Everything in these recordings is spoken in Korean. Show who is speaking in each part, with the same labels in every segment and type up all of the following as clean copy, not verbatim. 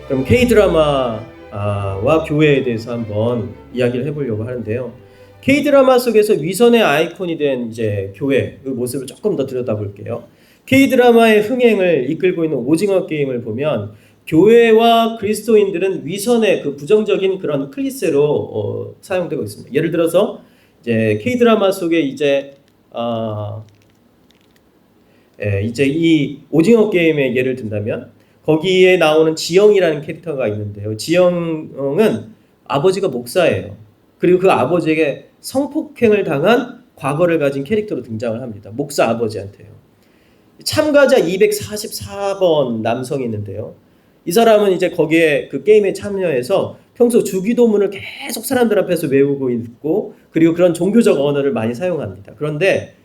Speaker 1: 그럼 K-드라마와 교회에 대해서 한번 이야기를 해보려고 하는데요. K-드라마 속에서 위선의 아이콘이 된 이제 교회 그 모습을 조금 더 들여다볼게요. K-드라마의 흥행을 이끌고 있는 오징어 게임을 보면 교회와 그리스도인들은 위선의 그 부정적인 그런 클리셰로 사용되고 있습니다. 예를 들어서 이제 K-드라마 속에 이제 이 오징어 게임의 예를 든다면 거기에 나오는 지영이라는 캐릭터가 있는데요. 지영은 아버지가 목사예요. 그리고 그 아버지에게 성폭행을 당한 과거를 가진 캐릭터로 등장을 합니다. 목사 아버지한테요. 참가자 244번 남성이 있는데요. 이 사람은 이제 거기에 그 게임에 참여해서 평소 주기도문을 계속 사람들 앞에서 외우고 있고 그리고 그런 종교적 언어를 많이 사용합니다. 그런데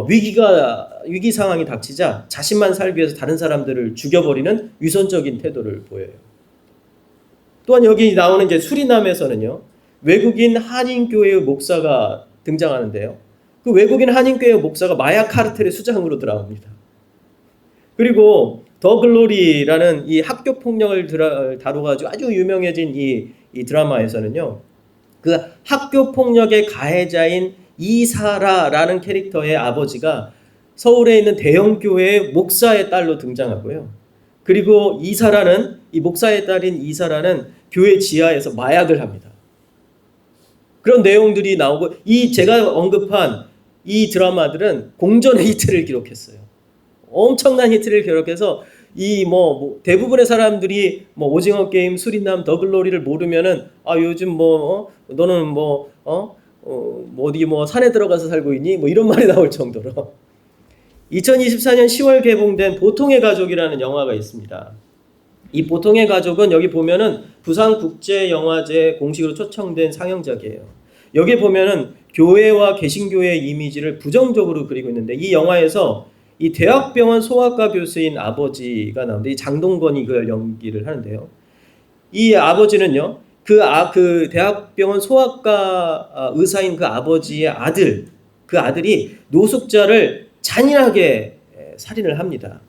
Speaker 1: 위기 상황이 닥치자 자신만 살기 위해서 다른 사람들을 죽여버리는 위선적인 태도를 보여요. 또한 여기 나오는 이제 수리남에서는요. 외국인 한인교회의 목사가 등장하는데요. 그 외국인 한인교회 목사가 마약 카르텔의 수장으로 들어갑니다. 그리고 더 글로리라는 이 학교 폭력을 다뤄가지고 아주 유명해진 이 드라마에서는요. 그 학교 폭력의 가해자인 이사라라는 캐릭터의 아버지가 서울에 있는 대형 교회의 목사의 딸로 등장하고요. 그리고 이사라는 이 목사의 딸인 이사라는 교회 지하에서 마약을 합니다. 그런 내용들이 나오고 이 제가 언급한 이 드라마들은 공전의 히트를 기록했어요. 엄청난 히트를 기록해서 이 대부분의 사람들이 오징어 게임, 수리남, 더 글로리를 모르면은 요즘 너는 어디 산에 들어가서 살고 있니? 이런 말이 나올 정도로 2024년 10월 개봉된 보통의 가족이라는 영화가 있습니다. 이 보통의 가족은 여기 보면은 부산국제영화제 공식으로 초청된 상영작이에요. 여기 보면은 교회와 개신교의 이미지를 부정적으로 그리고 있는데 이 영화에서 이 대학병원 소아과 교수인 아버지가 나오는데 이 장동건이 그걸 연기를 하는데요. 이 아버지는요. 그 대학병원 소아과 의사인 그 아버지의 아들, 그 아들이 노숙자를 잔인하게 살인을 합니다.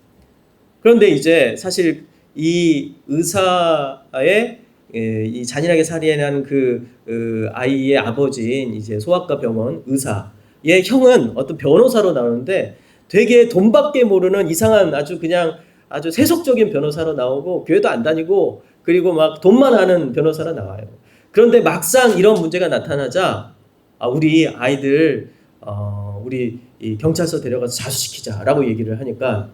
Speaker 1: 그런데 이제 사실 이 의사의 이 잔인하게 살인한 그 아이의 아버지인 이제 소아과 병원 의사의 형은 어떤 변호사로 나오는데 되게 돈밖에 모르는 이상한 아주 세속적인 변호사로 나오고 교회도 안 다니고 그리고 막 돈만 하는 변호사로 나와요. 그런데 막상 이런 문제가 나타나자 우리 아이들 우리 이 경찰서 데려가서 자수시키자라고 얘기를 하니까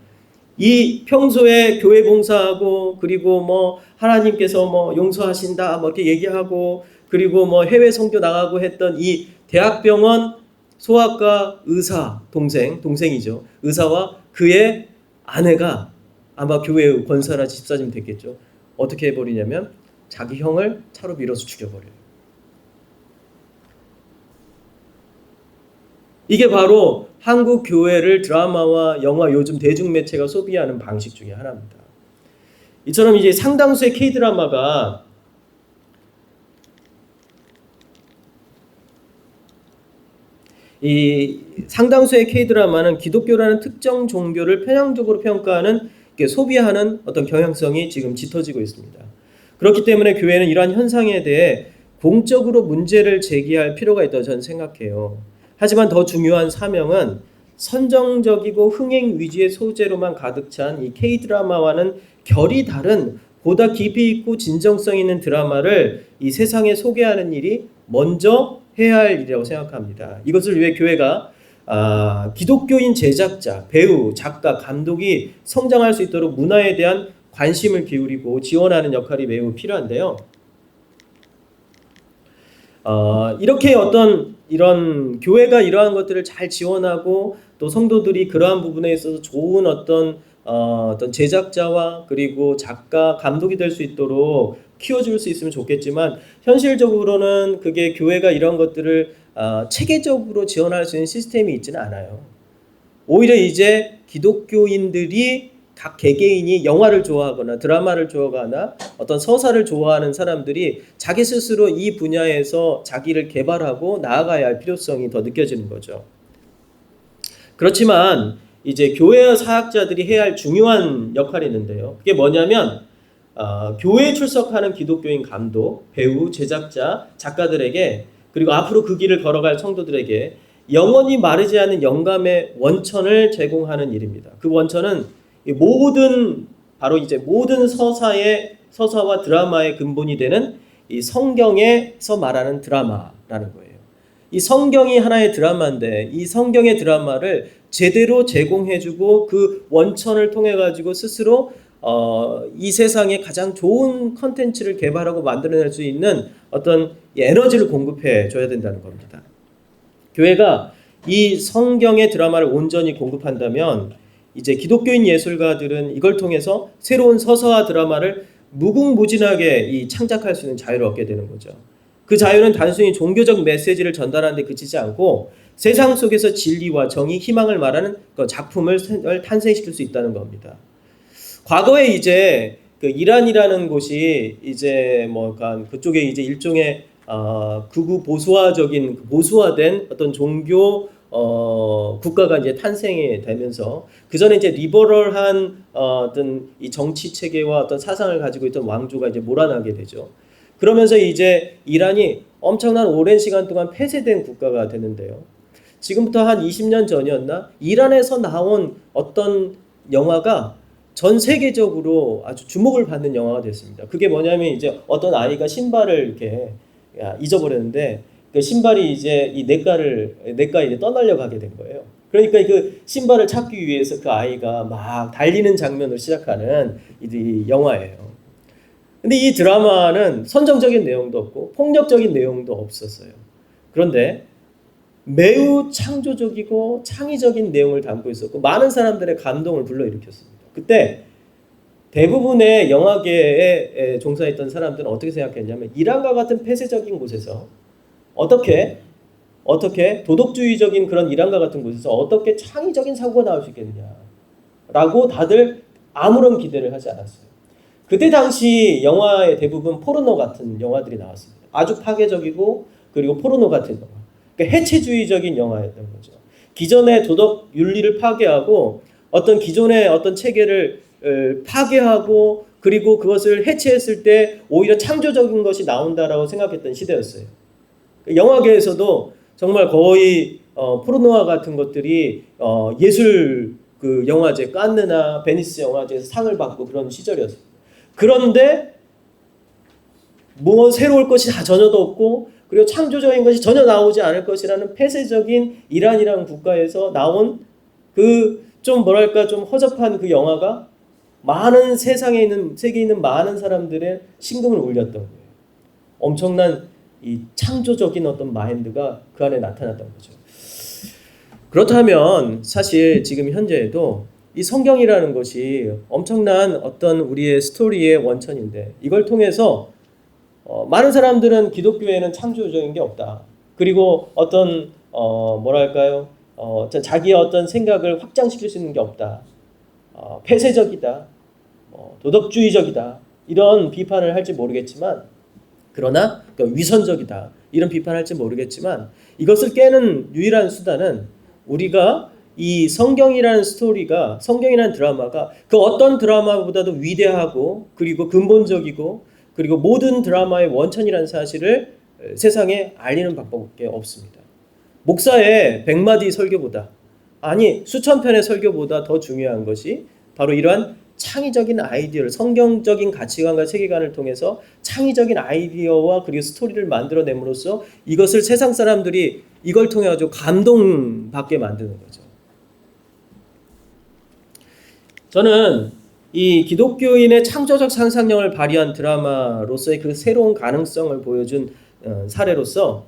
Speaker 1: 이 평소에 교회 봉사하고 그리고 하나님께서 용서하신다 이렇게 얘기하고 그리고 해외 선교 나가고 했던 이 대학병원 소아과 의사 동생이죠. 의사와 그의 아내가 아마 교회의 권사나 집사님 됐겠죠. 어떻게 해버리냐면 자기 형을 차로 밀어서 죽여버려요. 이게 바로 한국 교회를 드라마와 영화 요즘 대중매체가 소비하는 방식 중에 하나입니다. 이처럼 이제 상당수의 K-드라마가 상당수의 K-드라마는 기독교라는 특정 종교를 편향적으로 평가하는 소비하는 어떤 경향성이 지금 짙어지고 있습니다. 그렇기 때문에 교회는 이러한 현상에 대해 공적으로 문제를 제기할 필요가 있다고 저는 생각해요. 하지만 더 중요한 사명은 선정적이고 흥행 위주의 소재로만 가득 찬 이 K-드라마와는 결이 다른 보다 깊이 있고 진정성 있는 드라마를 이 세상에 소개하는 일이 먼저 해야 할 일이라고 생각합니다. 이것을 위해 교회가 기독교인 제작자, 배우, 작가, 감독이 성장할 수 있도록 문화에 대한 관심을 기울이고 지원하는 역할이 매우 필요한데요. 이렇게 이런 교회가 이러한 것들을 잘 지원하고 또 성도들이 그러한 부분에 있어서 좋은 어떤 제작자와 그리고 작가, 감독이 될 수 있도록 키워줄 수 있으면 좋겠지만 현실적으로는 그게 교회가 이런 것들을 체계적으로 지원할 수 있는 시스템이 있지는 않아요. 오히려 이제 기독교인들이 각 개개인이 영화를 좋아하거나 드라마를 좋아하거나 어떤 서사를 좋아하는 사람들이 자기 스스로 이 분야에서 자기를 개발하고 나아가야 할 필요성이 더 느껴지는 거죠. 그렇지만 이제 교회와 사역자들이 해야 할 중요한 역할이 있는데요. 그게 뭐냐면 교회에 출석하는 기독교인 감독, 배우, 제작자, 작가들에게 그리고 앞으로 그 길을 걸어갈 성도들에게 영원히 마르지 않는 영감의 원천을 제공하는 일입니다. 그 원천은 바로 이제 모든 서사와 드라마의 근본이 되는 이 성경에서 말하는 드라마라는 거예요. 이 성경이 하나의 드라마인데 이 성경의 드라마를 제대로 제공해주고 그 원천을 통해 가지고 스스로 이 세상에 가장 좋은 컨텐츠를 개발하고 만들어낼 수 있는 어떤 에너지를 공급해 줘야 된다는 겁니다. 교회가 이 성경의 드라마를 온전히 공급한다면 이제 기독교인 예술가들은 이걸 통해서 새로운 서사와 드라마를 무궁무진하게 창작할 수 있는 자유를 얻게 되는 거죠. 그 자유는 단순히 종교적 메시지를 전달하는 데 그치지 않고 세상 속에서 진리와 정의, 희망을 말하는 그 작품을 탄생시킬 수 있다는 겁니다. 과거에 이제 그 이란이라는 곳이 이제 그쪽에 이제 일종의 극우 보수화된 어떤 종교 국가가 이제 탄생이 되면서 그 전에 이제 리버럴한 어떤 이 정치 체계와 어떤 사상을 가지고 있던 왕조가 이제 몰아나게 되죠. 그러면서 이제 이란이 엄청난 오랜 시간 동안 폐쇄된 국가가 되는데요. 지금부터 한 20년 전이었나? 이란에서 나온 어떤 영화가 전 세계적으로 아주 주목을 받는 영화가 됐습니다. 그게 뭐냐면 이제 어떤 아이가 신발을 이렇게 잊어버렸는데 그 신발이 이제 이 냇가에 이제 떠나려고 하게 된 거예요. 그러니까 그 신발을 찾기 위해서 그 아이가 막 달리는 장면으로 시작하는 이 영화예요. 근데 이 드라마는 선정적인 내용도 없고 폭력적인 내용도 없었어요. 그런데 매우 창조적이고 창의적인 내용을 담고 있었고 많은 사람들의 감동을 불러일으켰습니다. 그때 대부분의 영화계에 종사했던 사람들은 어떻게 생각했냐면 이란과 같은 폐쇄적인 곳에서 어떻게 도덕주의적인 그런 이란과 같은 곳에서 어떻게 창의적인 사고가 나올 수 있겠냐라고 다들 아무런 기대를 하지 않았어요. 그때 당시 영화의 대부분 포르노 같은 영화들이 나왔습니다. 아주 파괴적이고 그리고 포르노 같은 영화. 그러니까 해체주의적인 영화였던 거죠. 기존의 도덕 윤리를 파괴하고 어떤 기존의 어떤 체계를 파괴하고 그리고 그것을 해체했을 때 오히려 창조적인 것이 나온다라고 생각했던 시대였어요. 영화계에서도 정말 거의 포르노와 같은 것들이 예술 그 영화제 칸느나 베니스 영화제에서 상을 받고 그런 시절이었어요. 그런데 뭐 새로울 것이 다 전혀도 없고 그리고 창조적인 것이 전혀 나오지 않을 것이라는 폐쇄적인 이란이라는 국가에서 나온 그 좀 뭐랄까 좀 허접한 그 영화가 많은 세계에 있는 많은 사람들의 심금을 울렸던 거예요. 엄청난 이 창조적인 어떤 마인드가 그 안에 나타났던 거죠. 그렇다면 사실 지금 현재에도 이 성경이라는 것이 엄청난 어떤 우리의 스토리의 원천인데 이걸 통해서 많은 사람들은 기독교에는 창조적인 게 없다. 그리고 어떤 자기의 어떤 생각을 확장시킬 수 있는 게 없다. 폐쇄적이다. 도덕주의적이다. 이런 비판을 할지 모르겠지만 그러나 그러니까 위선적이다. 이런 비판을 할지 모르겠지만 이것을 깨는 유일한 수단은 우리가 이 성경이라는 드라마가 그 어떤 드라마보다도 위대하고 그리고 근본적이고 그리고 모든 드라마의 원천이라는 사실을 세상에 알리는 방법밖에 없습니다. 목사의 100마디 설교보다 수천 편의 설교보다 더 중요한 것이 바로 이러한 창의적인 아이디어를 성경적인 가치관과 세계관을 통해서 창의적인 아이디어와 그리고 스토리를 만들어냄으로써 이것을 세상 사람들이 이걸 통해 가지고 감동받게 만드는 거죠. 저는 이 기독교인의 창조적 상상력을 발휘한 드라마로서의 그 새로운 가능성을 보여준 사례로서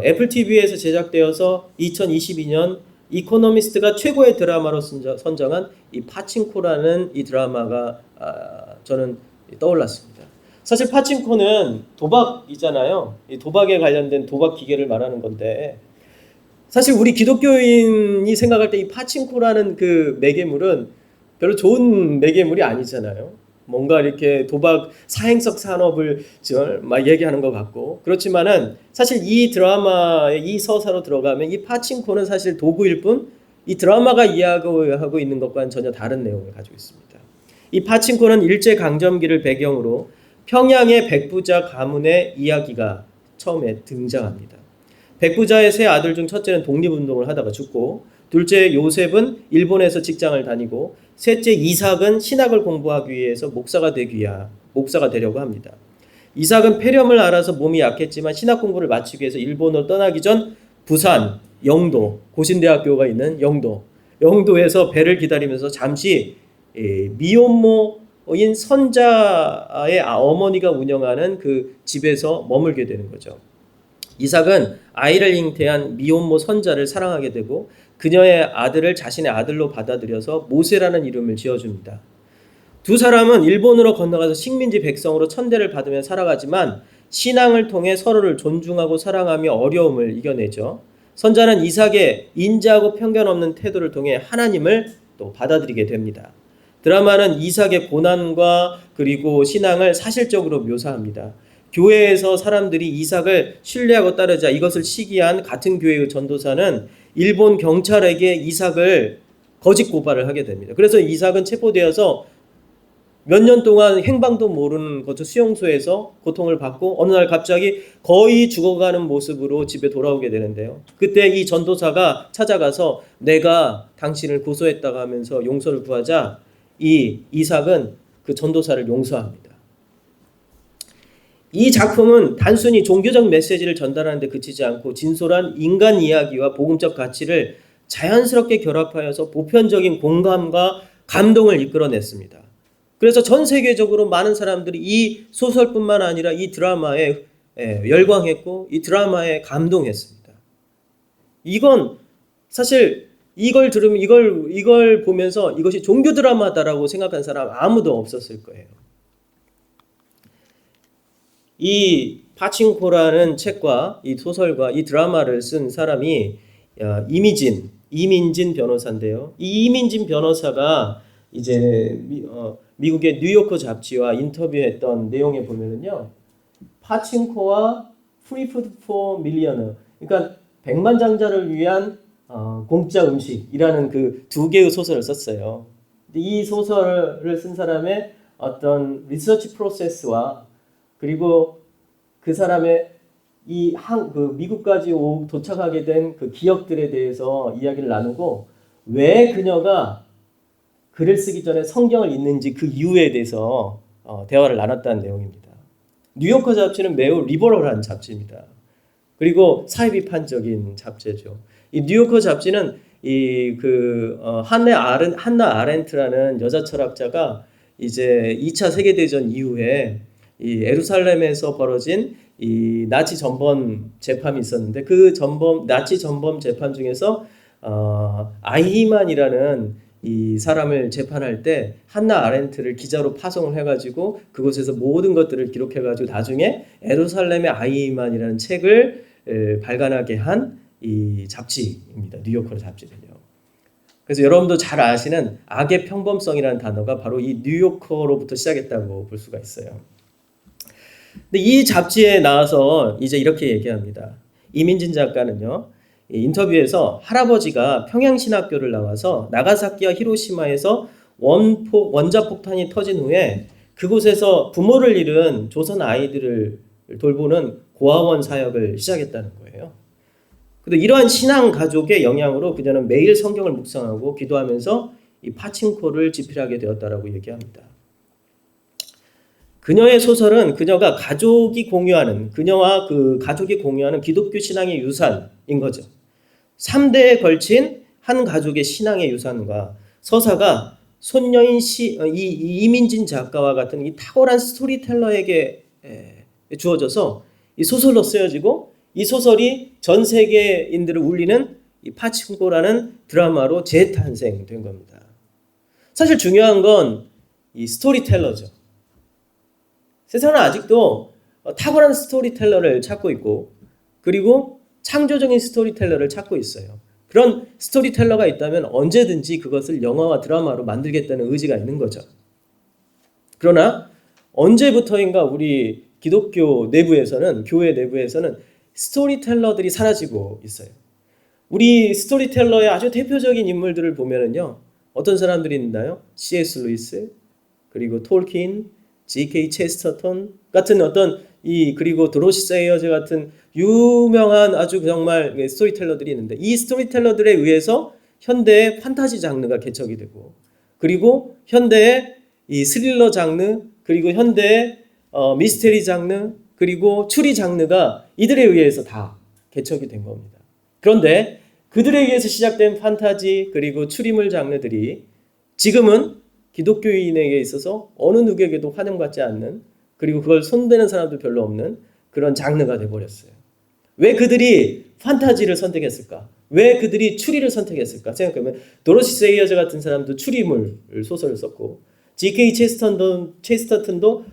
Speaker 1: 애플 TV에서 제작되어서 2022년 이코노미스트가 최고의 드라마로 선정한 이 파친코라는 이 드라마가 저는 떠올랐습니다. 사실 파친코는 도박이잖아요. 이 도박에 관련된 도박 기계를 말하는 건데 사실 우리 기독교인이 생각할 때 이 파친코라는 그 매개물은 별로 좋은 매개물이 아니잖아요. 뭔가 이렇게 도박 사행성 산업을 막 얘기하는 것 같고 그렇지만은 사실 이 드라마의 이 서사로 들어가면 이 파친코는 사실 도구일 뿐 이 드라마가 이야기하고 있는 것과는 전혀 다른 내용을 가지고 있습니다. 이 파친코는 일제강점기를 배경으로 평양의 백부자 가문의 이야기가 처음에 등장합니다. 백부자의 세 아들 중 첫째는 독립운동을 하다가 죽고, 둘째 요셉은 일본에서 직장을 다니고, 셋째 이삭은 신학을 공부하기 위해서 목사가 되려고 합니다. 이삭은 폐렴을 앓아서 몸이 약했지만 신학 공부를 마치기 위해서 일본으로 떠나기 전 부산, 영도, 고신대학교가 있는 영도에서 배를 기다리면서 잠시 미혼모인 선자의 어머니가 운영하는 그 집에서 머물게 되는 거죠. 이삭은 아이를 잉태한 미혼모 선자를 사랑하게 되고 그녀의 아들을 자신의 아들로 받아들여서 모세라는 이름을 지어줍니다. 두 사람은 일본으로 건너가서 식민지 백성으로 천대를 받으며 살아가지만 신앙을 통해 서로를 존중하고 사랑하며 어려움을 이겨내죠. 선자는 이삭의 인자하고 편견 없는 태도를 통해 하나님을 또 받아들이게 됩니다. 드라마는 이삭의 고난과 그리고 신앙을 사실적으로 묘사합니다. 교회에서 사람들이 이삭을 신뢰하고 따르자 이것을 시기한 같은 교회의 전도사는 일본 경찰에게 이삭을 거짓 고발을 하게 됩니다. 그래서 이삭은 체포되어서 몇 년 동안 행방도 모르는 거죠. 수용소에서 고통을 받고 어느 날 갑자기 거의 죽어가는 모습으로 집에 돌아오게 되는데요. 그때 이 전도사가 찾아가서 내가 당신을 고소했다고 하면서 용서를 구하자 이 이삭은 그 전도사를 용서합니다. 이 작품은 단순히 종교적 메시지를 전달하는 데 그치지 않고 진솔한 인간 이야기와 복음적 가치를 자연스럽게 결합하여서 보편적인 공감과 감동을 이끌어냈습니다. 그래서 전 세계적으로 많은 사람들이 이 소설뿐만 아니라 이 드라마에 열광했고 이 드라마에 감동했습니다. 이건 사실 이걸 들으면 이걸 보면서 이것이 종교 드라마다라고 생각한 사람 아무도 없었을 거예요. 이 파친코라는 책과 이 소설과 이 드라마를 쓴 사람이 이민진 변호사인데요. 이 이민진 변호사가 이제 미국의 뉴요커 잡지와 인터뷰했던 내용에 보면은요, 파친코와 프리 푸드 포 밀리어너, 그러니까 백만장자를 위한 공짜 음식이라는 그 두 개의 소설을 썼어요. 이 소설을 쓴 사람의 어떤 리서치 프로세스와 그리고 그 사람의 그 미국까지 도착하게 된 그 기억들에 대해서 이야기를 나누고 왜 그녀가 글을 쓰기 전에 성경을 읽는지 그 이유에 대해서 대화를 나눴다는 내용입니다. 뉴요커 잡지는 매우 리버럴한 잡지입니다. 그리고 사회 비판적인 잡지죠. 이 뉴요커 잡지는 한나 아렌트라는 여자 철학자가 이제 2차 세계대전 이후에 이 예루살렘에서 벌어진 이 나치 전범 재판이 있었는데 그 나치 전범 재판 중에서 아이히만이라는 이 사람을 재판할 때 한나 아렌트를 기자로 파송을 해가지고 그곳에서 모든 것들을 기록해가지고 나중에 예루살렘의 아이히만이라는 책을 발간하게 한 이 잡지입니다. 뉴요커 잡지는요. 그래서 여러분도 잘 아시는 악의 평범성이라는 단어가 바로 이 뉴요커로부터 시작했다고 볼 수가 있어요. 근데 이 잡지에 나와서 이제 이렇게 얘기합니다. 이민진 작가는요, 인터뷰에서 할아버지가 평양신학교를 나와서 나가사키와 히로시마에서 원자폭탄이 터진 후에 그곳에서 부모를 잃은 조선 아이들을 돌보는 고아원 사역을 시작했다는 거예요. 근데 이러한 신앙 가족의 영향으로 그녀는 매일 성경을 묵상하고 기도하면서 이 파친코를 집필하게 되었다라고 얘기합니다. 그녀의 소설은 그녀와 그 가족이 공유하는 기독교 신앙의 유산인 거죠. 3대에 걸친 한 가족의 신앙의 유산과 서사가 손녀인 이민진 작가와 같은 이 탁월한 스토리텔러에게 주어져서 이 소설로 쓰여지고 이 소설이 전 세계인들을 울리는 이 파친코라는 드라마로 재탄생된 겁니다. 사실 중요한 건 이 스토리텔러죠. 세상은 아직도 탁월한 스토리텔러를 찾고 있고 그리고 창조적인 스토리텔러를 찾고 있어요. 그런 스토리텔러가 있다면 언제든지 그것을 영화와 드라마로 만들겠다는 의지가 있는 거죠. 그러나 언제부터인가 우리 기독교 내부에서는, 교회 내부에서는 스토리텔러들이 사라지고 있어요. 우리 스토리텔러의 아주 대표적인 인물들을 보면은요, 어떤 사람들이 있나요? C.S. 루이스, 그리고 톨킨, G.K. 체스터턴 같은 어떤 그리고 도로시 세이어즈 같은 유명한 아주 정말 스토리텔러들이 있는데 이 스토리텔러들에 의해서 현대의 판타지 장르가 개척이 되고 그리고 현대의 이 스릴러 장르 그리고 현대의 미스테리 장르 그리고 추리 장르가 이들에 의해서 다 개척이 된 겁니다. 그런데 그들에 의해서 시작된 판타지 그리고 추리물 장르들이 지금은 기독교인에게 있어서 어느 누구에게도 환영받지 않는 그리고 그걸 손대는 사람도 별로 없는 그런 장르가 돼버렸어요. 왜 그들이 판타지를 선택했을까? 왜 그들이 추리를 선택했을까? 생각해보면 도로시 세이어즈 같은 사람도 추리물 소설을 썼고 G.K. 체스터턴도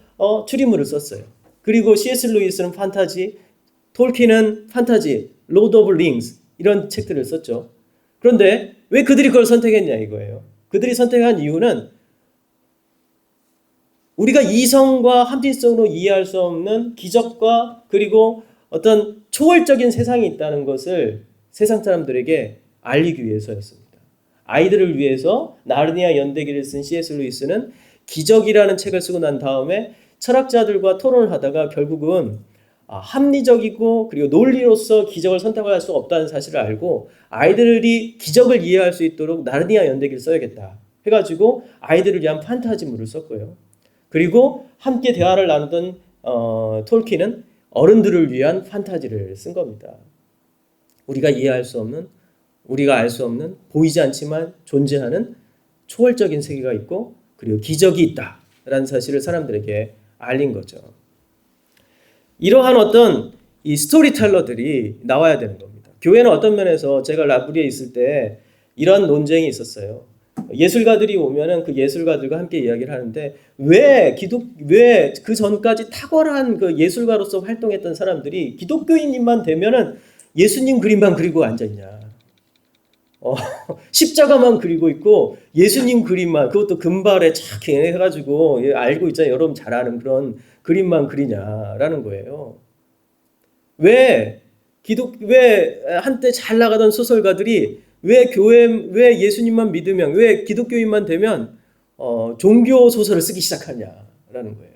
Speaker 1: 추리물을 썼어요. 그리고 C.S. 루이스는 판타지, 톨킨은 판타지, 로드 오브 링스 이런 책들을 썼죠. 그런데 왜 그들이 그걸 선택했냐 이거예요. 그들이 선택한 이유는 우리가 이성과 합리성으로 이해할 수 없는 기적과 그리고 어떤 초월적인 세상이 있다는 것을 세상 사람들에게 알리기 위해서였습니다. 아이들을 위해서 나르니아 연대기를 쓴 C.S. 루이스는 기적이라는 책을 쓰고 난 다음에 철학자들과 토론을 하다가 결국은 합리적이고 그리고 논리로서 기적을 선택할 수 없다는 사실을 알고 아이들이 기적을 이해할 수 있도록 나르니아 연대기를 써야겠다 해가지고 아이들을 위한 판타지물을 썼고요. 그리고 함께 대화를 나누던 톨킨은 어른들을 위한 판타지를 쓴 겁니다. 우리가 이해할 수 없는, 우리가 알 수 없는, 보이지 않지만 존재하는 초월적인 세계가 있고 그리고 기적이 있다라는 사실을 사람들에게 알린 거죠. 이러한 어떤 이 스토리텔러들이 나와야 되는 겁니다. 교회는 어떤 면에서 제가 라브리에 있을 때 이런 논쟁이 있었어요. 예술가들이 오면은 그 예술가들과 함께 이야기를 하는데 왜 그 전까지 탁월한 그 예술가로서 활동했던 사람들이 기독교인만 되면은 예수님 그림만 그리고 앉아 있냐? 십자가만 그리고 있고 예수님 그림만 그것도 금발에 착 해가지고 알고 있잖아요. 여러분 잘 아는 그런 그림만 그리냐라는 거예요. 왜 한때 잘 나가던 소설가들이 왜 예수님만 믿으면 왜 기독교인만 되면 종교 소설을 쓰기 시작하냐라는 거예요.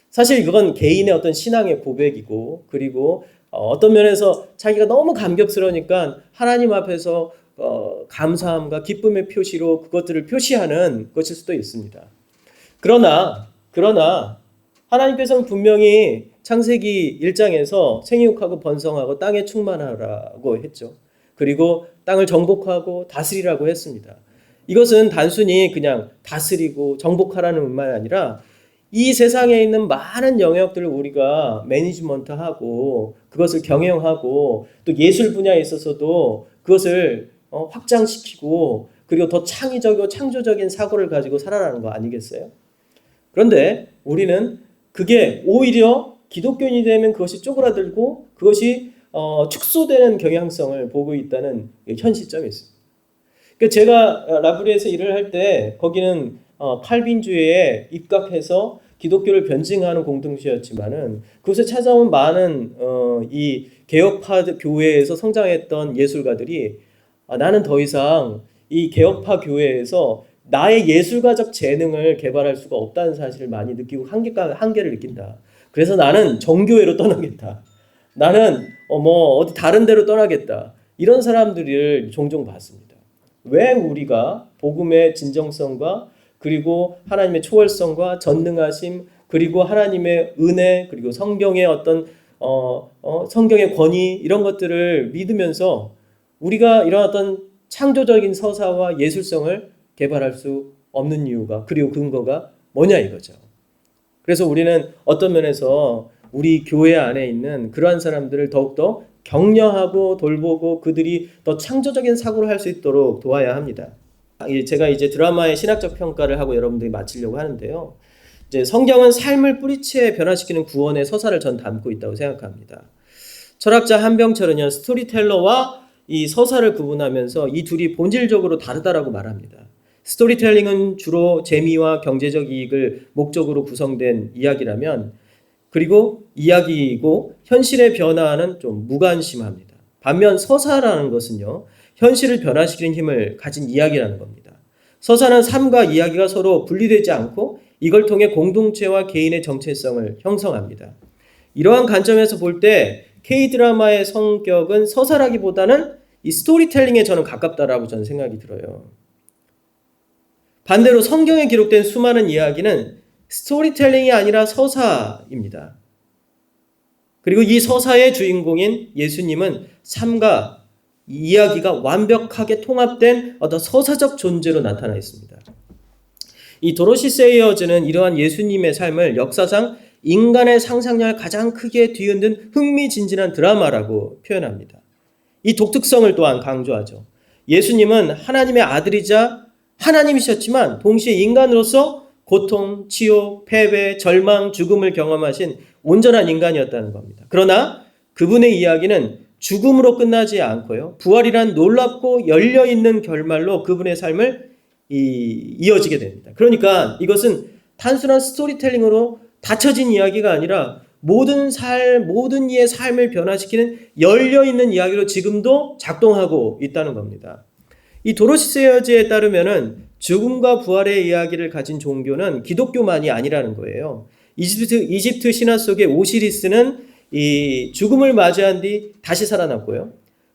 Speaker 1: 사실 그건 개인의 어떤 신앙의 고백이고 그리고 어떤 면에서 자기가 너무 감격스러우니까 하나님 앞에서 감사함과 기쁨의 표시로 그것들을 표시하는 것일 수도 있습니다. 그러나 하나님께서는 분명히 창세기 1장에서 생육하고 번성하고 땅에 충만하라고 했죠. 그리고 땅을 정복하고 다스리라고 했습니다. 이것은 단순히 그냥 다스리고 정복하라는 의미가 아니라 이 세상에 있는 많은 영역들을 우리가 매니지먼트하고 그것을 경영하고 또 예술 분야에 있어서도 그것을 확장시키고 그리고 더 창의적이고 창조적인 사고를 가지고 살아라는 거 아니겠어요? 그런데 우리는 그게 오히려 기독교인이 되면 그것이 쪼그라들고 그것이 축소되는 경향성을 보고 있다는 현시점이 있습니다. 그러니까 제가 라브리에서 일을 할 때 거기는 칼빈주의에 입각해서 기독교를 변증하는 공동체였지만은 그곳에 찾아온 많은 이 개혁파 교회에서 성장했던 예술가들이 나는 더 이상 이 개혁파 교회에서 나의 예술가적 재능을 개발할 수가 없다는 사실을 많이 느끼고 한계를 느낀다. 그래서 나는 정교회로 떠나겠다. 나는 어디 다른 데로 떠나겠다. 이런 사람들을 종종 봤습니다. 왜 우리가 복음의 진정성과 그리고 하나님의 초월성과 전능하심 그리고 하나님의 은혜 그리고 성경의 어떤 성경의 권위 이런 것들을 믿으면서 우리가 이런 어떤 창조적인 서사와 예술성을 개발할 수 없는 이유가 그리고 근거가 뭐냐 이거죠. 그래서 우리는 어떤 면에서 우리 교회 안에 있는 그러한 사람들을 더욱더 격려하고 돌보고 그들이 더 창조적인 사고를 할 수 있도록 도와야 합니다. 제가 이제 드라마의 신학적 평가를 하고 여러분들이 마치려고 하는데요. 이제 성경은 삶을 뿌리채 변화시키는 구원의 서사를 전 담고 있다고 생각합니다. 철학자 한병철은요, 스토리텔러와 이 서사를 구분하면서 이 둘이 본질적으로 다르다라고 말합니다. 스토리텔링은 주로 재미와 경제적 이익을 목적으로 구성된 이야기라면 그리고 이야기이고 현실의 변화는 좀 무관심합니다. 반면 서사라는 것은요. 현실을 변화시키는 힘을 가진 이야기라는 겁니다. 서사는 삶과 이야기가 서로 분리되지 않고 이걸 통해 공동체와 개인의 정체성을 형성합니다. 이러한 관점에서 볼 때 K드라마의 성격은 서사라기보다는 이 스토리텔링에 저는 가깝다라고 저는 생각이 들어요. 반대로 성경에 기록된 수많은 이야기는 스토리텔링이 아니라 서사입니다. 그리고 이 서사의 주인공인 예수님은 삶과 이야기가 완벽하게 통합된 어떤 서사적 존재로 나타나 있습니다. 이 도로시 세이어즈는 이러한 예수님의 삶을 역사상 인간의 상상력을 가장 크게 뒤흔든 흥미진진한 드라마라고 표현합니다. 이 독특성을 또한 강조하죠. 예수님은 하나님의 아들이자 하나님이셨지만 동시에 인간으로서 고통, 치욕, 패배, 절망, 죽음을 경험하신 온전한 인간이었다는 겁니다. 그러나 그분의 이야기는 죽음으로 끝나지 않고요. 부활이란 놀랍고 열려있는 결말로 그분의 삶을 이어지게 됩니다. 그러니까 이것은 단순한 스토리텔링으로 닫혀진 이야기가 아니라 모든 이의 삶을 변화시키는 열려있는 이야기로 지금도 작동하고 있다는 겁니다. 이 도로시 세이어즈에 따르면은 죽음과 부활의 이야기를 가진 종교는 기독교만이 아니라는 거예요. 이집트 신화 속의 오시리스는 이 죽음을 맞이한 뒤 다시 살아났고요.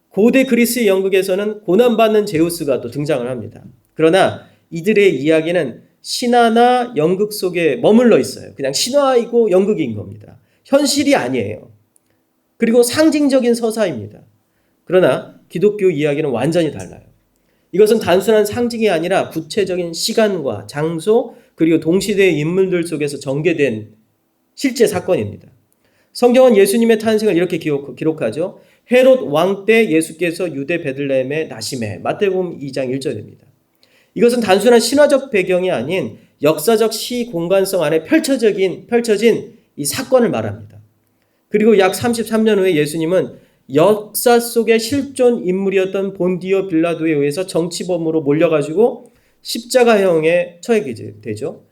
Speaker 1: 고대 그리스 연극에서는 고난받는 제우스가 또 등장을 합니다. 그러나 이들의 이야기는 신화나 연극 속에 머물러 있어요. 그냥 신화이고 연극인 겁니다. 현실이 아니에요. 그리고 상징적인 서사입니다. 그러나 기독교 이야기는 완전히 달라요. 이것은 단순한 상징이 아니라 구체적인 시간과 장소 그리고 동시대의 인물들 속에서 전개된 실제 사건입니다. 성경은 예수님의 탄생을 이렇게 기록하죠. 헤롯 왕 때 예수께서 유대 베들레헴에 나심해. 마태복음 2장 1절입니다. 이것은 단순한 신화적 배경이 아닌 역사적 시 공간성 안에 펼쳐진 이 사건을 말합니다. 그리고 약 33년 후에 예수님은 역사 속의 실존 인물이었던 본디오 빌라도에 의해서 정치범으로 몰려가지고 십자가형에 처해지게 되죠.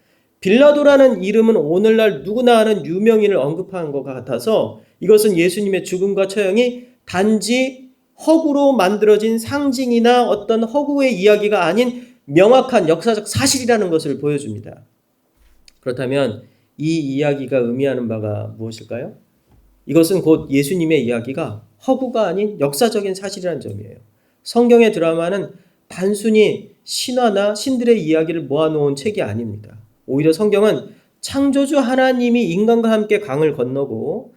Speaker 1: 빌라도라는 이름은 오늘날 누구나 아는 유명인을 언급한 것 같아서 이것은 예수님의 죽음과 처형이 단지 허구로 만들어진 상징이나 어떤 허구의 이야기가 아닌 명확한 역사적 사실이라는 것을 보여줍니다. 그렇다면 이 이야기가 의미하는 바가 무엇일까요? 이것은 곧 예수님의 이야기가 허구가 아닌 역사적인 사실이라는 점이에요. 성경의 드라마는 단순히 신화나 신들의 이야기를 모아놓은 책이 아닙니다. 오히려 성경은 창조주 하나님이 인간과 함께 강을 건너고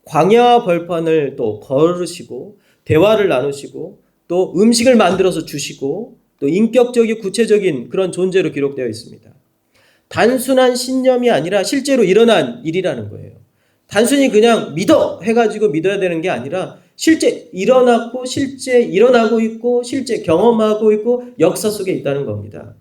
Speaker 1: 광야와 벌판을 또 걸으시고 대화를 나누시고 또 음식을 만들어서 주시고 또 인격적이고 구체적인 그런 존재로 기록되어 있습니다. 단순한 신념이 아니라 실제로 일어난 일이라는 거예요. 단순히 그냥 믿어 해가지고 믿어야 되는 게 아니라 실제 일어났고 실제 일어나고 있고 실제 경험하고 있고 역사 속에 있다는 겁니다.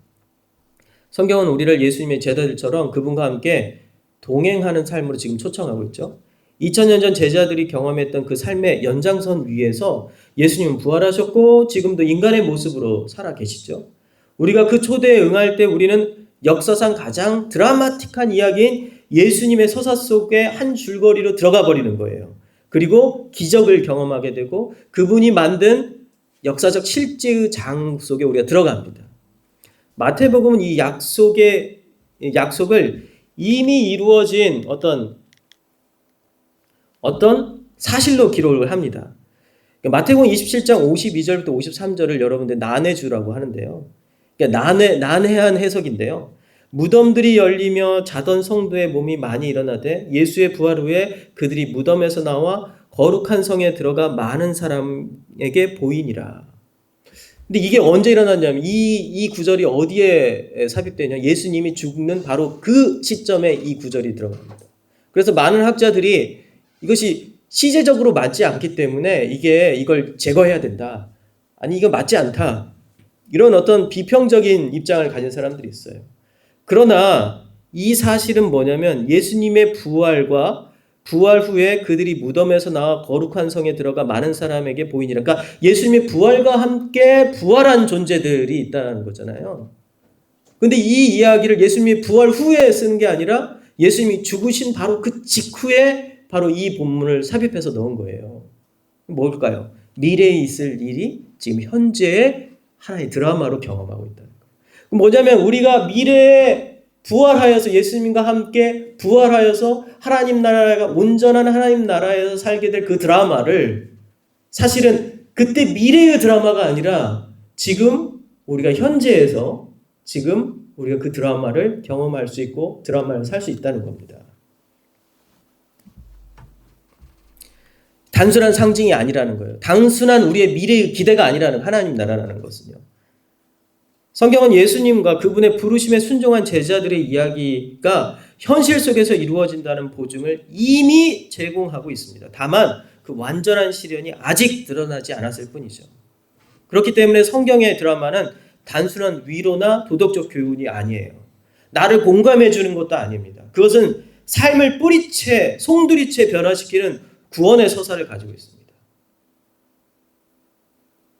Speaker 1: 성경은 우리를 예수님의 제자들처럼 그분과 함께 동행하는 삶으로 지금 초청하고 있죠. 2000년 전 제자들이 경험했던 그 삶의 연장선 위에서 예수님은 부활하셨고 지금도 인간의 모습으로 살아 계시죠. 우리가 그 초대에 응할 때 우리는 역사상 가장 드라마틱한 이야기인 예수님의 서사 속에 한 줄거리로 들어가 버리는 거예요. 그리고 기적을 경험하게 되고 그분이 만든 역사적 실제의 장 속에 우리가 들어갑니다. 마태복음은 이 약속을 이미 이루어진 어떤 사실로 기록을 합니다. 마태복음 27장 52절부터 53절을 여러분들 난해주라고 하는데요. 그러니까 난해한 해석인데요. 무덤들이 열리며 자던 성도의 몸이 많이 일어나되 예수의 부활 후에 그들이 무덤에서 나와 거룩한 성에 들어가 많은 사람에게 보이니라. 근데 이게 언제 일어났냐면 이 구절이 어디에 삽입되냐? 예수님이 죽는 바로 그 시점에 이 구절이 들어갑니다. 그래서 많은 학자들이 이것이 시제적으로 맞지 않기 때문에 이걸 제거해야 된다. 아니 이거 맞지 않다. 이런 어떤 비평적인 입장을 가진 사람들이 있어요. 그러나 이 사실은 뭐냐면 예수님의 부활과 부활 후에 그들이 무덤에서 나와 거룩한 성에 들어가 많은 사람에게 보이니라. 그러니까 예수님의 부활과 함께 부활한 존재들이 있다는 거잖아요. 근데 이 이야기를 예수님의 부활 후에 쓰는 게 아니라 예수님이 죽으신 바로 그 직후에 바로 이 본문을 삽입해서 넣은 거예요. 뭘까요? 미래에 있을 일이 지금 현재의 하나의 드라마로 경험하고 있다는 거예요. 뭐냐면 우리가 미래에 부활하여서 예수님과 함께 부활하여서 하나님 나라가 온전한 하나님 나라에서 살게 될 그 드라마를 사실은 그때 미래의 드라마가 아니라 지금 우리가 현재에서 지금 우리가 그 드라마를 경험할 수 있고 드라마를 살 수 있다는 겁니다. 단순한 상징이 아니라는 거예요. 단순한 우리의 미래의 기대가 아니라는 하나님 나라라는 것은요. 성경은 예수님과 그분의 부르심에 순종한 제자들의 이야기가 현실 속에서 이루어진다는 보증을 이미 제공하고 있습니다. 다만 그 완전한 실현이 아직 드러나지 않았을 뿐이죠. 그렇기 때문에 성경의 드라마는 단순한 위로나 도덕적 교훈이 아니에요. 나를 공감해 주는 것도 아닙니다. 그것은 삶을 뿌리채, 송두리째 변화시키는 구원의 서사를 가지고 있습니다.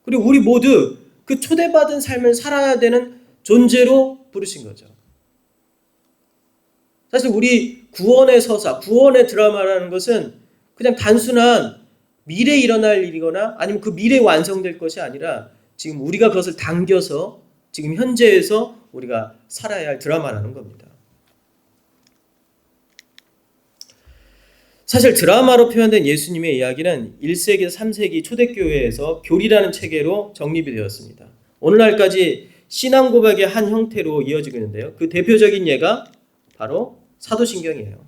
Speaker 1: 그리고 우리 모두 그 초대받은 삶을 살아야 되는 존재로 부르신 거죠. 사실 우리 구원의 서사, 구원의 드라마라는 것은 그냥 단순한 미래에 일어날 일이거나 아니면 그 미래에 완성될 것이 아니라 지금 우리가 그것을 당겨서 지금 현재에서 우리가 살아야 할 드라마라는 겁니다. 사실 드라마로 표현된 예수님의 이야기는 1세기에서 3세기 초대교회에서 교리라는 체계로 정립이 되었습니다. 오늘날까지 신앙 고백의 한 형태로 이어지고 있는데요. 그 대표적인 예가 바로 사도신경이에요.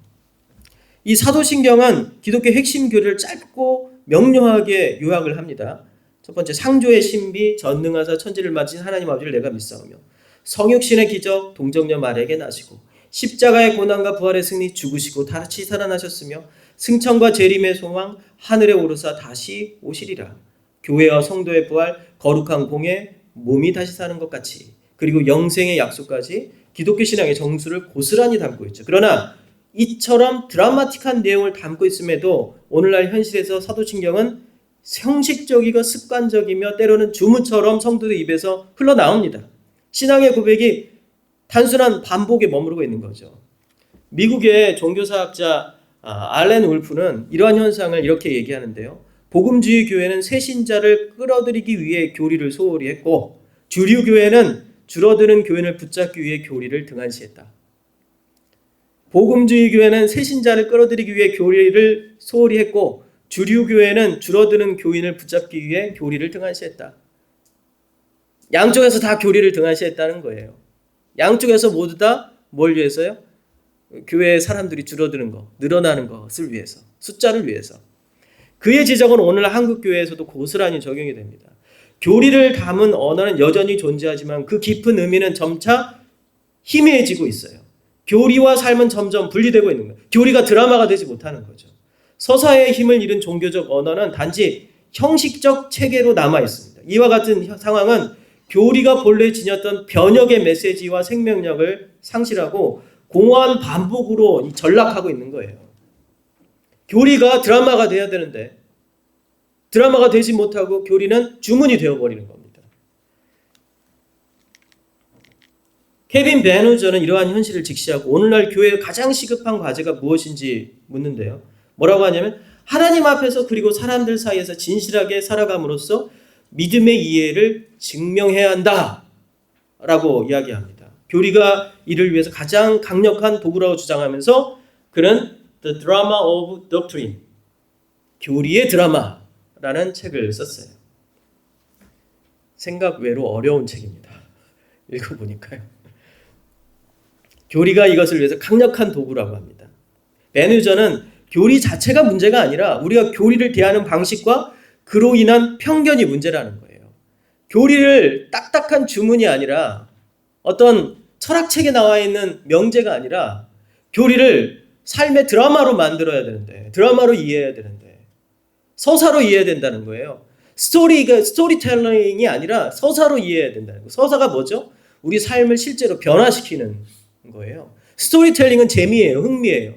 Speaker 1: 이 사도신경은 기독교 핵심 교리를 짧고 명료하게 요약을 합니다. 첫 번째, 상조의 신비, 전능하사 천지를 만진 하나님 아버지를 내가 믿사오며 성육신의 기적, 동정녀 마리아에게 나시고 십자가의 고난과 부활의 승리, 죽으시고 다시 살아나셨으며 승천과 재림의 소망, 하늘에 오르사 다시 오시리라. 교회와 성도의 부활, 거룩한 공예, 몸이 다시 사는 것 같이, 그리고 영생의 약속까지 기독교 신앙의 정수를 고스란히 담고 있죠. 그러나 이처럼 드라마틱한 내용을 담고 있음에도 오늘날 현실에서 사도신경은 형식적이고 습관적이며 때로는 주문처럼 성도들 입에서 흘러나옵니다. 신앙의 고백이 단순한 반복에 머무르고 있는 거죠. 미국의 종교사학자 알렌 울프는 이러한 현상을 이렇게 얘기하는데요. 복음주의 교회는 새 신자를 끌어들이기 위해 교리를 소홀히 했고 주류 교회는 줄어드는 교인을 붙잡기 위해 교리를 등한시했다. 복음주의 교회는 새 신자를 끌어들이기 위해 교리를 소홀히 했고 주류 교회는 줄어드는 교인을 붙잡기 위해 교리를 등한시했다. 양쪽에서 다 교리를 등한시했다는 거예요. 양쪽에서 모두 다 뭘 위해서요? 교회의 사람들이 줄어드는 거, 늘어나는 것을 위해서, 숫자를 위해서. 그의 지적은 오늘날 한국교회에서도 고스란히 적용이 됩니다. 교리를 담은 언어는 여전히 존재하지만 그 깊은 의미는 점차 희미해지고 있어요. 교리와 삶은 점점 분리되고 있는 거예요. 교리가 드라마가 되지 못하는 거죠. 서사의 힘을 잃은 종교적 언어는 단지 형식적 체계로 남아 있습니다. 이와 같은 상황은 교리가 본래 지녔던 변혁의 메시지와 생명력을 상실하고 공허한 반복으로 전락하고 있는 거예요. 교리가 드라마가 돼야 되는데 드라마가 되지 못하고 교리는 주문이 되어버리는 겁니다. 케빈 베누저는 이러한 현실을 직시하고 오늘날 교회의 가장 시급한 과제가 무엇인지 묻는데요. 뭐라고 하냐면 하나님 앞에서 그리고 사람들 사이에서 진실하게 살아감으로써 믿음의 이해를 증명해야 한다 라고 이야기합니다. 교리가 이를 위해서 가장 강력한 도구라고 주장하면서 그는 The Drama of Doctrine, 교리의 드라마라는 책을 썼어요. 생각 외로 어려운 책입니다. 읽어보니까요. 교리가 이것을 위해서 강력한 도구라고 합니다. 베누저는 교리 자체가 문제가 아니라 우리가 교리를 대하는 방식과 그로 인한 편견이 문제라는 거예요. 교리를 딱딱한 주문이 아니라 어떤 철학책에 나와 있는 명제가 아니라 교리를 삶의 드라마로 만들어야 되는데, 드라마로 이해해야 되는데, 서사로 이해해야 된다는 거예요. 스토리텔링이 아니라 서사로 이해해야 된다는 거예요. 서사가 뭐죠? 우리 삶을 실제로 변화시키는 거예요. 스토리텔링은 재미예요. 흥미예요.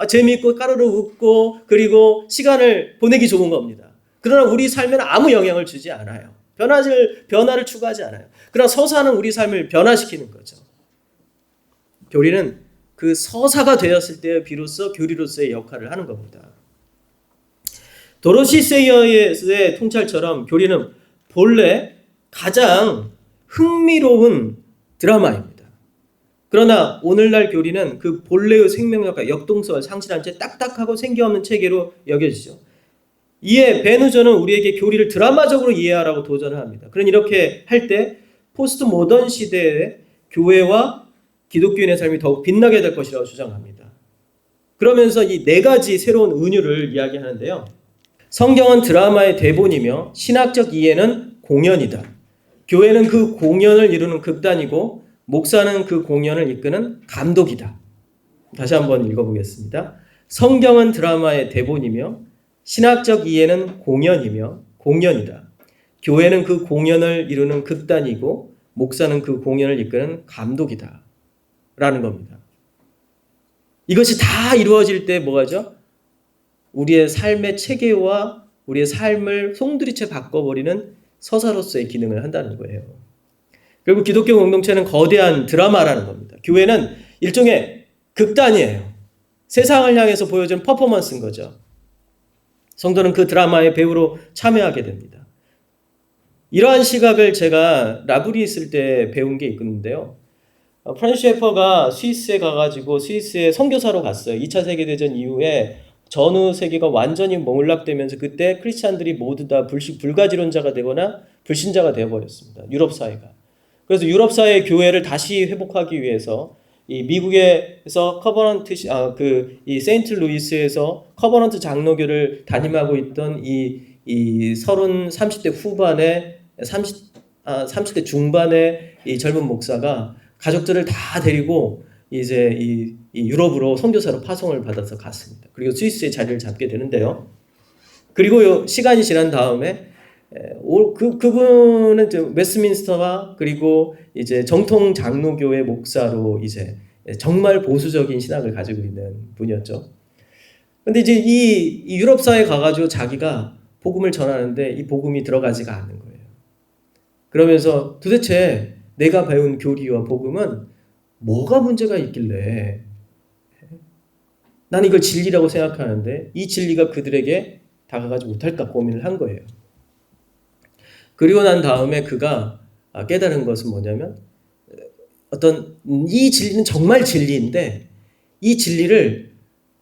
Speaker 1: 재미있고 까르르 웃고 그리고 시간을 보내기 좋은 겁니다. 그러나 우리 삶에는 아무 영향을 주지 않아요. 변화를 추구하지 않아요. 그러나 서사는 우리 삶을 변화시키는 거죠. 교리는 그 서사가 되었을 때 비로소 교리로서의 역할을 하는 겁니다. 도로시 세이어의 통찰처럼 교리는 본래 가장 흥미로운 드라마입니다. 그러나 오늘날 교리는 그 본래의 생명력과 역동성을 상실한 채 딱딱하고 생기 없는 체계로 여겨지죠. 이에 베누저는 우리에게 교리를 드라마적으로 이해하라고 도전을 합니다. 그런 이렇게 할 때 포스트 모던 시대의 교회와 기독교인의 삶이 더욱 빛나게 될 것이라고 주장합니다. 그러면서 이 네 가지 새로운 은유를 이야기하는데요. 성경은 드라마의 대본이며 신학적 이해는 공연이다. 교회는 그 공연을 이루는 극단이고 목사는 그 공연을 이끄는 감독이다. 다시 한번 읽어보겠습니다. 성경은 드라마의 대본이며 신학적 이해는 공연이다. 교회는 그 공연을 이루는 극단이고 목사는 그 공연을 이끄는 감독이다. 라는 겁니다. 이것이 다 이루어질 때 뭐가죠? 우리의 삶의 체계와 우리의 삶을 송두리째 바꿔버리는 서사로서의 기능을 한다는 거예요. 결국 기독교 공동체는 거대한 드라마라는 겁니다. 교회는 일종의 극단이에요. 세상을 향해서 보여준 퍼포먼스인 거죠. 성도는 그 드라마의 배우로 참여하게 됩니다. 이러한 시각을 제가 라브리 있을 때 배운 게 있는데요. 프란시스 셰퍼가 스위스에 가가지고 스위스에 선교사로 갔어요. 2차 세계대전 이후에 전후 세계가 완전히 몰락되면서 그때 크리스찬들이 모두 다 불가지론자가 되거나 불신자가 되어버렸습니다. 유럽 사회가. 그래서 유럽 사회의 교회를 다시 회복하기 위해서 이 미국에서 커버넌트 이 세인트루이스에서 커버넌트 장로교를 담임하고 있던 이 30대 후반에 30대 중반의 이 젊은 목사가 가족들을 다 데리고 이제 이 유럽으로 선교사로 파송을 받아서 갔습니다. 그리고 스위스에 자리를 잡게 되는데요. 그리고 시간이 지난 다음에 그분은 웨스트민스터와 그리고 이제 정통 장로교의 목사로 이제 정말 보수적인 신학을 가지고 있는 분이었죠. 근데 이제 이 유럽 사회에 가가지고 자기가 복음을 전하는데 이 복음이 들어가지가 않는 거예요. 그러면서 도대체 내가 배운 교리와 복음은 뭐가 문제가 있길래 난 이걸 진리라고 생각하는데 이 진리가 그들에게 다가가지 못할까 고민을 한 거예요. 그리고 난 다음에 그가 깨달은 것은 뭐냐면 어떤 이 진리는 정말 진리인데 이 진리를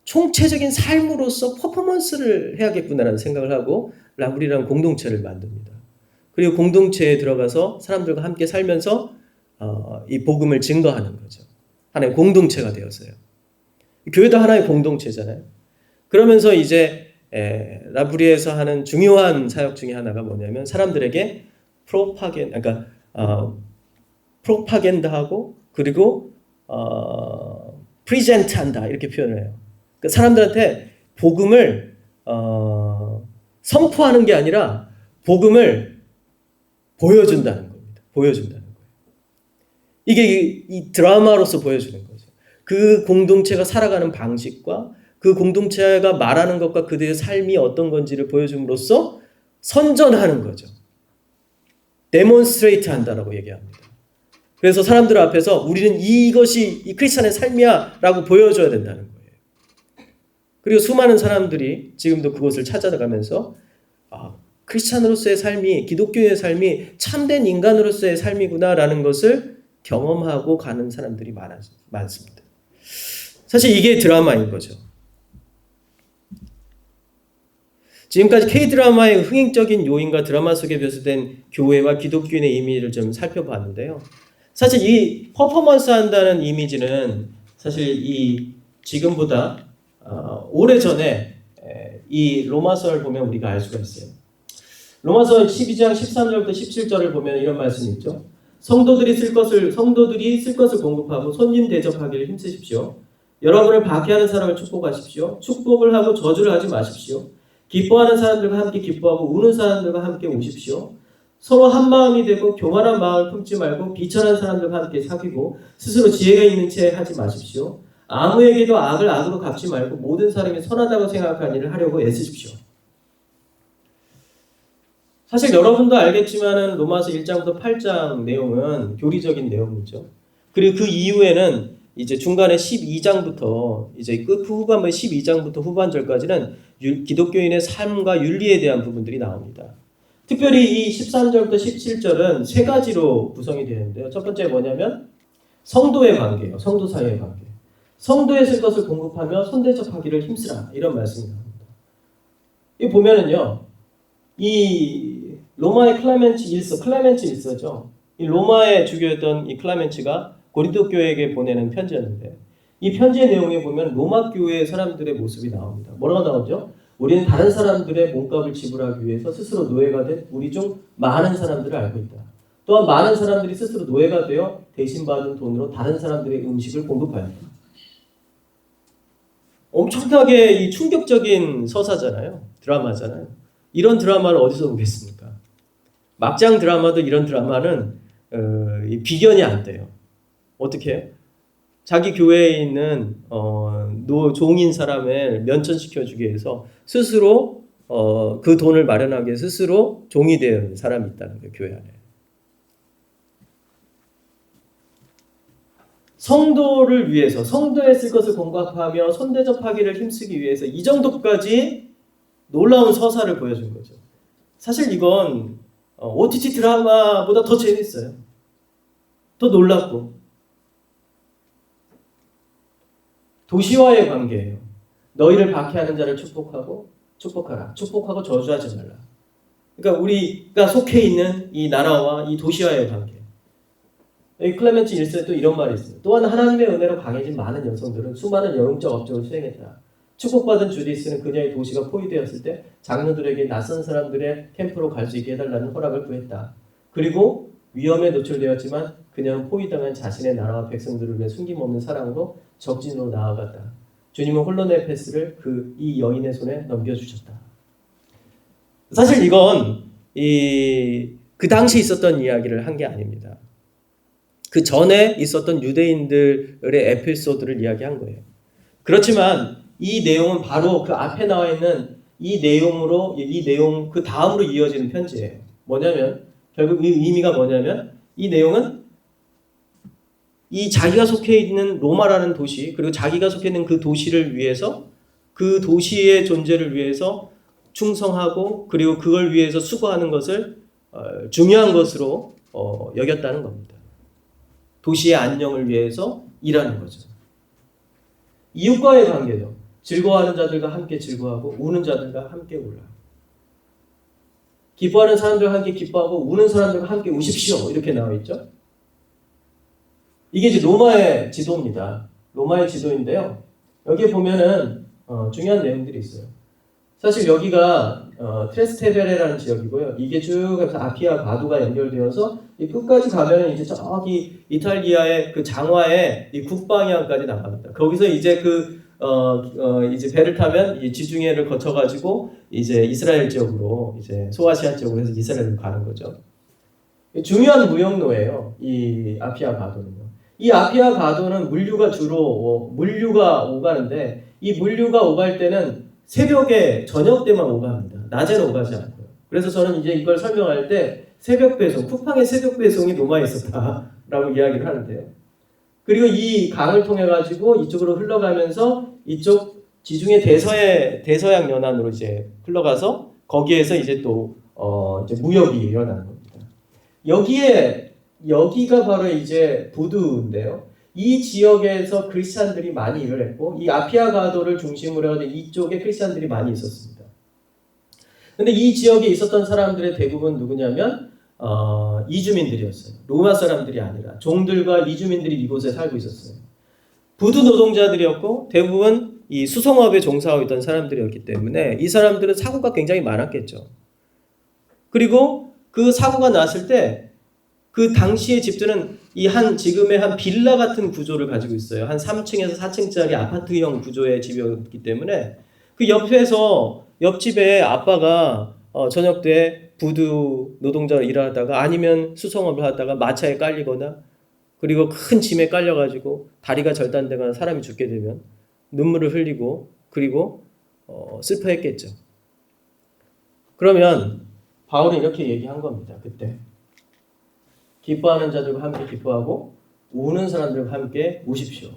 Speaker 1: 총체적인 삶으로서 퍼포먼스를 해야겠구나라는 생각을 하고 라브리라는 공동체를 만듭니다. 그리고 공동체에 들어가서 사람들과 함께 살면서 이 복음을 증거하는 거죠. 하나의 공동체가 되었어요. 교회도 하나의 공동체잖아요. 그러면서 이제 라브리에서 하는 중요한 사역 중에 하나가 뭐냐면 사람들에게 프로파겐다하고 그리고 프리젠트한다 이렇게 표현을 해요. 그러니까 사람들한테 복음을 선포하는 게 아니라 복음을 보여준다는 겁니다. 보여준다는 거예요. 이게 이 드라마로서 보여주는 거죠. 그 공동체가 살아가는 방식과 그 공동체가 말하는 것과 그들의 삶이 어떤 건지를 보여줌으로써 선전하는 거죠. 데몬스트레이트 한다라고 얘기합니다. 그래서 사람들 앞에서 우리는 이것이 이 크리스찬의 삶이야 라고 보여줘야 된다는 거예요. 그리고 수많은 사람들이 지금도 그것을 찾아가면서 크리스찬으로서의 삶이 기독교의 삶이 참된 인간으로서의 삶이구나 라는 것을 경험하고 가는 사람들이 많습니다. 사실 이게 드라마인 거죠. 지금까지 K-드라마의 흥행적인 요인과 드라마 속에 묘사된 교회와 기독교인의 이미지를 좀 살펴봤는데요. 사실 이 퍼포먼스 한다는 이미지는 사실 이 지금보다 오래전에 이 로마서를 보면 우리가 알 수가 있어요. 로마서 12장 13절부터 17절을 보면 이런 말씀이 있죠. 성도들이 쓸 것을 공급하고 손님 대접하기를 힘쓰십시오. 여러분을 박해하는 사람을 축복하십시오. 축복을 하고 저주를 하지 마십시오. 기뻐하는 사람들과 함께 기뻐하고 우는 사람들과 함께 우십시오. 서로 한 마음이 되고 교만한 마음을 품지 말고 비천한 사람들과 함께 사귀고 스스로 지혜가 있는 채 하지 마십시오. 아무에게도 악을 악으로 갚지 말고 모든 사람이 선하다고 생각하는 일을 하려고 애쓰십시오. 사실 여러분도 알겠지만은 로마서 1장부터 8장 내용은 교리적인 내용이죠. 그리고 그 이후에는 이제 중간에 12장부터 이제 끝 후반부의 12장부터 후반절까지는 기독교인의 삶과 윤리에 대한 부분들이 나옵니다. 특별히 이 13절부터 17절은 세 가지로 구성이 되는데요. 첫 번째 뭐냐면 성도의 관계예요. 성도 사이의 관계. 성도에 쓸 것을 공급하며 손대접하기를 힘쓰라. 이런 말씀이 나옵니다. 이 보면은요. 이 로마의 클레멘치 일서죠. 이 로마의 주교였던 이 클레멘치가 고린도 교회에게 보내는 편지였는데 이 편지의 내용에 보면 로마 교회의 사람들의 모습이 나옵니다. 뭐라고 나오죠? 우리는 다른 사람들의 몸값을 지불하기 위해서 스스로 노예가 된 우리 중 많은 사람들을 알고 있다. 또한 많은 사람들이 스스로 노예가 되어 대신 받은 돈으로 다른 사람들의 음식을 공급하였다. 엄청나게 이 충격적인 서사잖아요. 드라마잖아요. 이런 드라마를 어디서 보겠습니까? 막장 드라마도 이런 드라마는 비견이 안 돼요. 어떻게 해요? 자기 교회에 있는 종인 사람을 면천시켜주기 위해서 스스로 그 돈을 마련하기 위해 스스로 종이 되는 사람이 있다는 거예요. 교회 안에. 성도를 위해서 성도에 쓸 것을 공급하며 손대접하기를 힘쓰기 위해서 이 정도까지 놀라운 서사를 보여준 거죠. 사실 이건 OTT 드라마보다 더 재밌어요. 더 놀랍고. 도시와의 관계예요. 너희를 박해하는 자를 축복하라. 축복하고 저주하지 말라. 그러니까 우리가 속해 있는 이 나라와 이 도시와의 관계. 이 클레멘치 1세에 또 이런 말이 있습니다. 또한 하나님의 은혜로 강해진 많은 여성들은 수많은 영적 업적을 수행했다. 축복받은 주디스는 그녀의 도시가 포위되었을 때 장로들에게 낯선 사람들의 캠프로 갈 수 있게 해달라는 허락을 구했다. 그리고 위험에 노출되었지만 그녀는 포위당한 자신의 나라와 백성들을 위해 숨김없는 사랑으로 적진으로 나아갔다. 주님은 홀로네 패스를 이 여인의 손에 넘겨주셨다. 사실 이건 그 당시 있었던 이야기를 한 게 아닙니다. 그 전에 있었던 유대인들의 에피소드를 이야기한 거예요. 그렇지만 이 내용은 바로 그 앞에 나와 있는 이 내용 그 다음으로 이어지는 편지예요. 뭐냐면 결국 이 의미가 뭐냐면 이 내용은 이 자기가 속해 있는 로마라는 도시 그리고 자기가 속해 있는 그 도시를 위해서 그 도시의 존재를 위해서 충성하고 그리고 그걸 위해서 수고하는 것을 중요한 것으로 여겼다는 겁니다. 도시의 안녕을 위해서 일하는 거죠. 이웃과의 관계도 즐거워하는 자들과 함께 즐거워하고 우는 자들과 함께 울라. 기뻐하는 사람들과 함께 기뻐하고 우는 사람들과 함께 우십시오. 이렇게 나와 있죠. 이게 이제 로마의 지도입니다. 로마의 지도인데요. 여기에 보면은 중요한 내용들이 있어요. 사실 여기가 트레스테베레라는 지역이고요. 이게 쭉 해서 아피아 가두가 연결되어서 이 끝까지 가면은 이제 저기 이탈리아의 그 장화의 이 북방향까지 나갑니다. 거기서 이제 이제 배를 타면 이 지중해를 거쳐가지고 이제 이스라엘 지역으로 이제 소아시아 지역으로 해서 이스라엘로 가는 거죠. 중요한 무역로예요. 이 아피아 가도는요. 이 아피아 가도는 물류가 오가는데 이 물류가 오갈 때는 새벽에 저녁 때만 오갑니다. 낮에는 오가지 않고요. 그래서 저는 이제 이걸 설명할 때 새벽 배송, 쿠팡의 새벽 배송이 로마에 있었다라고 이야기를 하는데요. 그리고 이 강을 통해 가지고 이쪽으로 흘러가면서 이쪽 지중해 대서양 연안으로 이제 흘러가서 거기에서 이제 또 이제 무역이 일어나는 겁니다. 여기가 바로 이제 부두인데요. 이 지역에서 크리스찬들이 많이 일을 했고 이 아피아 가도를 중심으로 해서 이쪽에 크리스찬들이 많이 있었습니다. 근데 이 지역에 있었던 사람들의 대부분 누구냐면 이주민들이었어요. 로마 사람들이 아니라 종들과 이주민들이 이곳에 살고 있었어요. 부두 노동자들이었고 대부분 이 수송업에 종사하고 있던 사람들이었기 때문에 이 사람들은 사고가 굉장히 많았겠죠. 그리고 그 사고가 났을 때 그 당시의 집들은 지금의 한 빌라 같은 구조를 가지고 있어요. 한 3층에서 4층짜리 아파트형 구조의 집이었기 때문에 그 옆집에 아빠가 저녁 때 부두 노동자로 일하다가 아니면 수송업을 하다가 마차에 깔리거나 그리고 큰 짐에 깔려가지고 다리가 절단되거나 사람이 죽게 되면 눈물을 흘리고 그리고 슬퍼했겠죠. 그러면 바울은 이렇게 얘기한 겁니다. 그때 기뻐하는 자들과 함께 기뻐하고 우는 사람들과 함께 우십시오.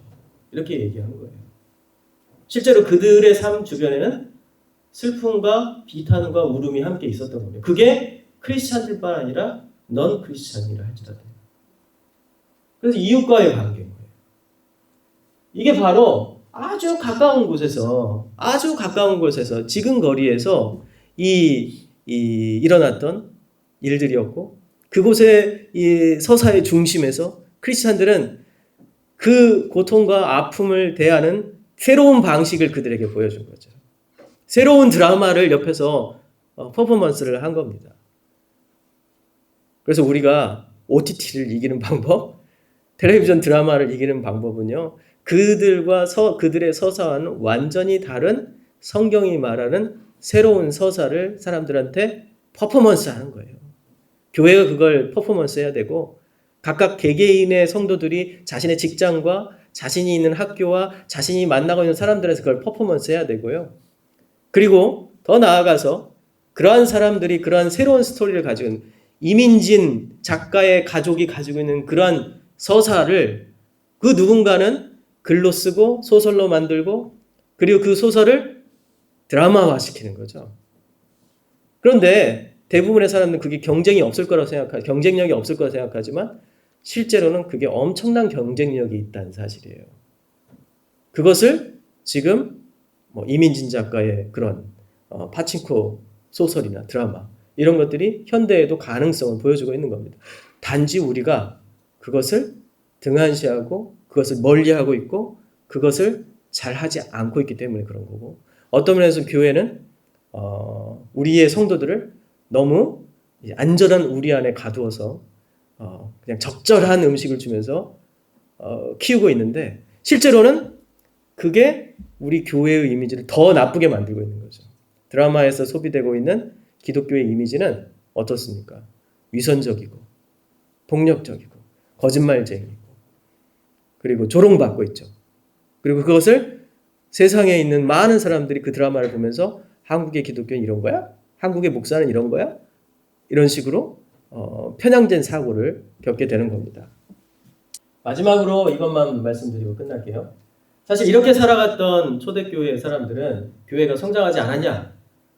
Speaker 1: 이렇게 얘기한 거예요. 실제로 그들의 삶 주변에는 슬픔과 비탄과 울음이 함께 있었던 거예요. 그게 크리스찬들뿐 아니라 넌 크리스찬이라 할지라도. 그래서 이웃과의 관계인 거예요. 이게 바로 아주 가까운 곳에서 지근 거리에서 일어났던 일들이었고, 그곳의 이 서사의 중심에서 크리스찬들은 그 고통과 아픔을 대하는 새로운 방식을 그들에게 보여준 거죠. 새로운 드라마를 옆에서 퍼포먼스를 한 겁니다. 그래서 우리가 OTT를 이기는 방법, 텔레비전 드라마를 이기는 방법은요, 그들의 서사와는 완전히 다른 성경이 말하는 새로운 서사를 사람들한테 퍼포먼스 하는 거예요. 교회가 그걸 퍼포먼스 해야 되고, 각각 개개인의 성도들이 자신의 직장과 자신이 있는 학교와 자신이 만나고 있는 사람들에서 그걸 퍼포먼스 해야 되고요. 그리고 더 나아가서 그러한 사람들이 그러한 새로운 스토리를 가지고 있는 이민진 작가의 가족이 가지고 있는 그러한 서사를 그 누군가는 글로 쓰고 소설로 만들고, 그리고 그 소설을 드라마화 시키는 거죠. 그런데 대부분의 사람들은 그게 경쟁력이 없을 거라고 생각하지만 실제로는 그게 엄청난 경쟁력이 있다는 사실이에요. 그것을 지금 이민진 작가의 그런 파친코 소설이나 드라마 이런 것들이 현대에도 가능성을 보여주고 있는 겁니다. 단지 우리가 그것을 등한시하고 그것을 멀리하고 있고 그것을 잘하지 않고 있기 때문에 그런 거고, 어떤 면에서 교회는 우리의 성도들을 너무 안전한 우리 안에 가두어서 그냥 적절한 음식을 주면서 키우고 있는데, 실제로는 그게 우리 교회의 이미지를 더 나쁘게 만들고 있는 거죠. 드라마에서 소비되고 있는 기독교의 이미지는 어떻습니까? 위선적이고 폭력적이고 거짓말쟁이고 그리고 조롱받고 있죠. 그리고 그것을 세상에 있는 많은 사람들이 그 드라마를 보면서 한국의 기독교는 이런 거야? 한국의 목사는 이런 거야? 이런 식으로 편향된 사고를 겪게 되는 겁니다. 마지막으로 이것만 말씀드리고 끝날게요. 사실 이렇게 살아갔던 초대교회 사람들은 교회가 성장하지 않았냐?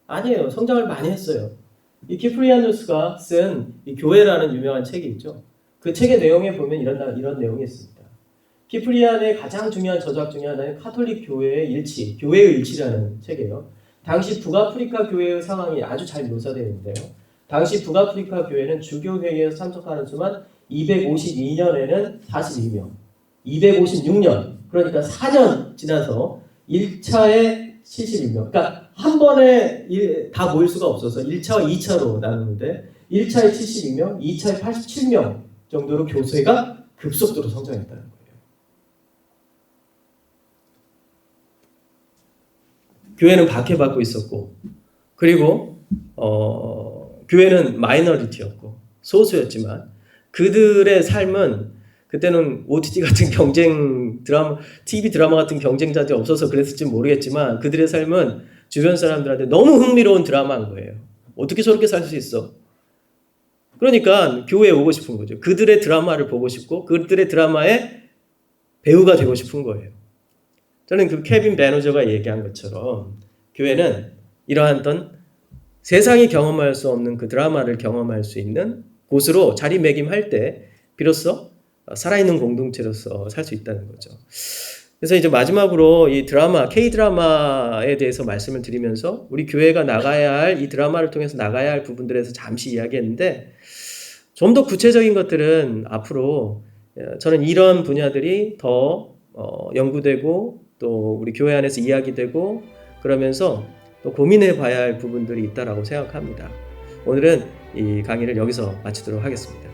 Speaker 1: 아니에요. 성장을 많이 했어요. 이 키프리아누스가 쓴 이 교회라는 유명한 책이 있죠. 그 책의 내용에 보면 이런 내용이 있습니다. 키프리안의 가장 중요한 저작 중에 하나는 카톨릭 교회의 일치, 교회의 일치라는 책이에요. 당시 북아프리카 교회의 상황이 아주 잘 묘사되어 있는데요. 당시 북아프리카 교회는 주교회의에 참석하는 수만 252년에는 42명, 256년, 그러니까 4년 지나서 1차에 71명, 그러니까 한 번에 다 모일 수가 없어서 1차와 2차로 나누는데 1차에 72명, 2차에 87명 정도로 교회가 급속도로 성장했다는 거예요. 교회는 박해받고 있었고, 그리고 교회는 마이너리티였고 소수였지만 그들의 삶은, 그때는 OTT 같은 TV 드라마 같은 경쟁자들이 없어서 그랬을지 모르겠지만 그들의 삶은 주변 사람들한테 너무 흥미로운 드라마인 거예요. 어떻게 저렇게 살 수 있어? 그러니까 교회에 오고 싶은 거죠. 그들의 드라마를 보고 싶고 그들의 드라마의 배우가 되고 싶은 거예요. 저는 그 케빈 베너저가 얘기한 것처럼 교회는 이러한 세상이 경험할 수 없는 그 드라마를 경험할 수 있는 곳으로 자리매김할 때 비로소 살아있는 공동체로서 살 수 있다는 거죠. 그래서 이제 마지막으로 이 K-드라마에 대해서 말씀을 드리면서 우리 교회가 나가야 할, 이 드라마를 통해서 나가야 할 부분들에서 잠시 이야기했는데, 좀 더 구체적인 것들은 앞으로 저는 이런 분야들이 더 연구되고 또 우리 교회 안에서 이야기되고 그러면서 또 고민해 봐야 할 부분들이 있다라고 생각합니다. 오늘은 이 강의를 여기서 마치도록 하겠습니다.